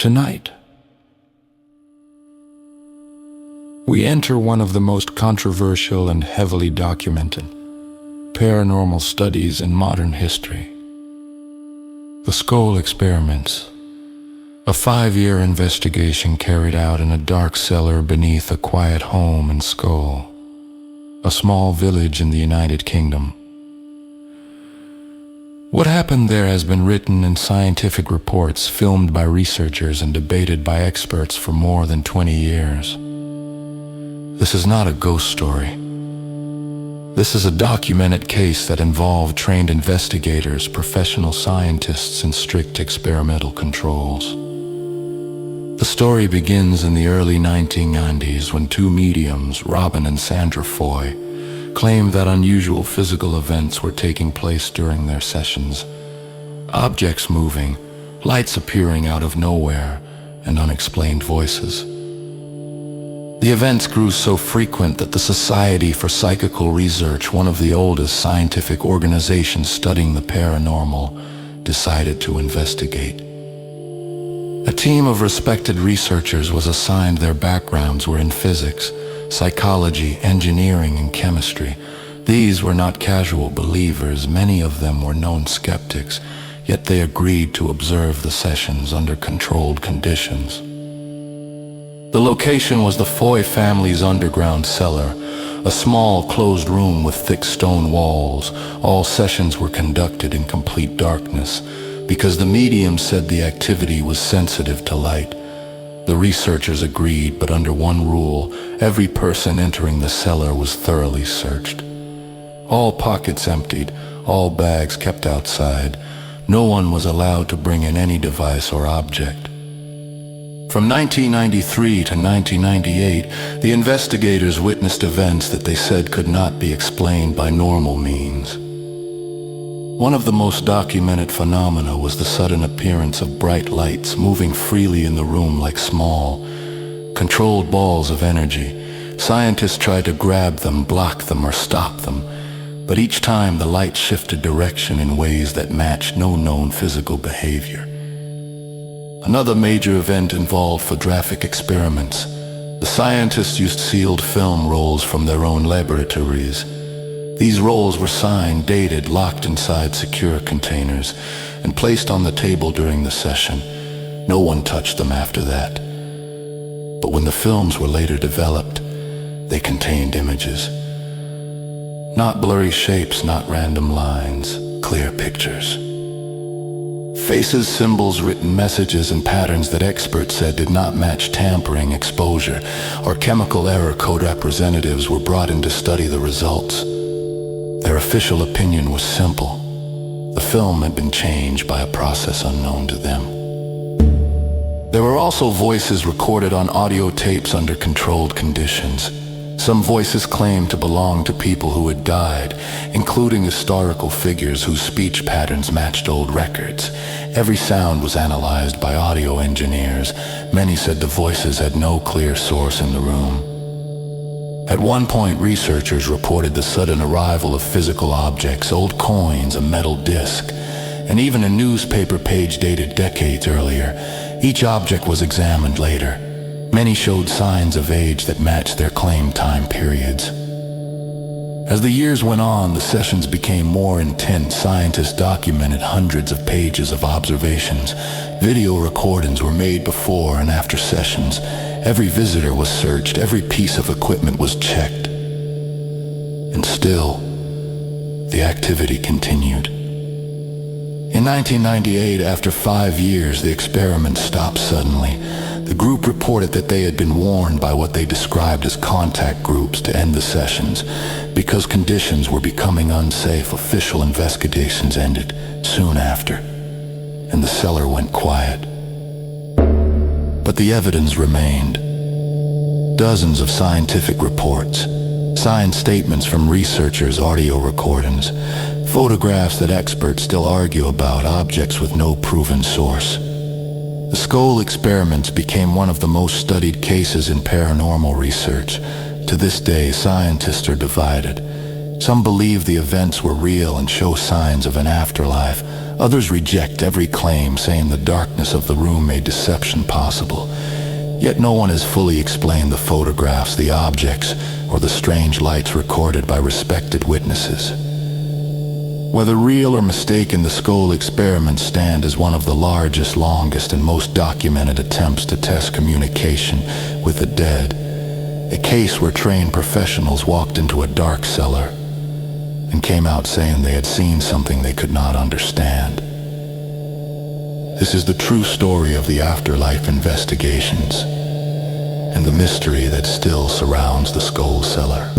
Tonight, we enter one of the most controversial and heavily documented paranormal studies in modern history. The Scole Experiments, a 5-year investigation carried out in a dark cellar beneath a quiet home in Scole, a small village in the United Kingdom. What happened there has been written in scientific reports, filmed by researchers, and debated by experts for more than 20 years. This is not a ghost story. This is a documented case that involved trained investigators, professional scientists, and strict experimental controls. The story begins in the early 1990s when two mediums, Robin and Sandra Foy, claimed that unusual physical events were taking place during their sessions. Objects moving, lights appearing out of nowhere, and unexplained voices. The events grew so frequent that the Society for Psychical Research, one of the oldest scientific organizations studying the paranormal, decided to investigate. A team of respected researchers was assigned. Their backgrounds were in physics, psychology, engineering, and chemistry. These were not casual believers. Many of them were known skeptics, yet they agreed to observe the sessions under controlled conditions. The location was the Foy family's underground cellar, a small closed room with thick stone walls. All sessions were conducted in complete darkness because the medium said the activity was sensitive to light. The researchers agreed, but under one rule: every person entering the cellar was thoroughly searched. All pockets emptied, all bags kept outside. No one was allowed to bring in any device or object. From 1993 to 1998, the investigators witnessed events that they said could not be explained by normal means. One of the most documented phenomena was the sudden appearance of bright lights moving freely in the room like small, controlled balls of energy. Scientists tried to grab them, block them, or stop them, but each time the light shifted direction in ways that matched no known physical behavior. Another major event involved photographic experiments. The scientists used sealed film rolls from their own laboratories. These rolls were signed, dated, locked inside secure containers, and placed on the table during the session. No one touched them after that. But when the films were later developed, they contained images. Not blurry shapes, not random lines, clear pictures. Faces, symbols, written messages, and patterns that experts said did not match tampering, exposure, or chemical error. Code representatives were brought in to study the results. Their official opinion was simple: the film had been changed by a process unknown to them. There were also voices recorded on audio tapes under controlled conditions. Some voices claimed to belong to people who had died, including historical figures whose speech patterns matched old records. Every sound was analyzed by audio engineers. Many said the voices had no clear source in the room. At one point, researchers reported the sudden arrival of physical objects, old coins, a metal disc, and even a newspaper page dated decades earlier. Each object was examined later. Many showed signs of age that matched their claimed time periods. As the years went on, the sessions became more intense. Scientists documented hundreds of pages of observations. Video recordings were made before and after sessions. Every visitor was searched, every piece of equipment was checked. And still, the activity continued. In 1998, after 5 years, the experiment stopped suddenly. The group reported that they had been warned by what they described as contact groups to end the sessions. Because conditions were becoming unsafe, official investigations ended soon after, and the cellar went quiet. But the evidence remained. Dozens of scientific reports, signed statements from researchers, audio recordings, photographs that experts still argue about, objects with no proven source. The Scole Experiments became one of the most studied cases in paranormal research. To this day, scientists are divided. Some believe the events were real and show signs of an afterlife. Others reject every claim, saying the darkness of the room made deception possible. Yet no one has fully explained the photographs, the objects, or the strange lights recorded by respected witnesses. Whether real or mistaken, the Scole Experiments stand as one of the largest, longest, and most documented attempts to test communication with the dead. A case where trained professionals walked into a dark cellar and came out saying they had seen something they could not understand. This is the true story of the Afterlife investigations and the mystery that still surrounds the Scole cellar.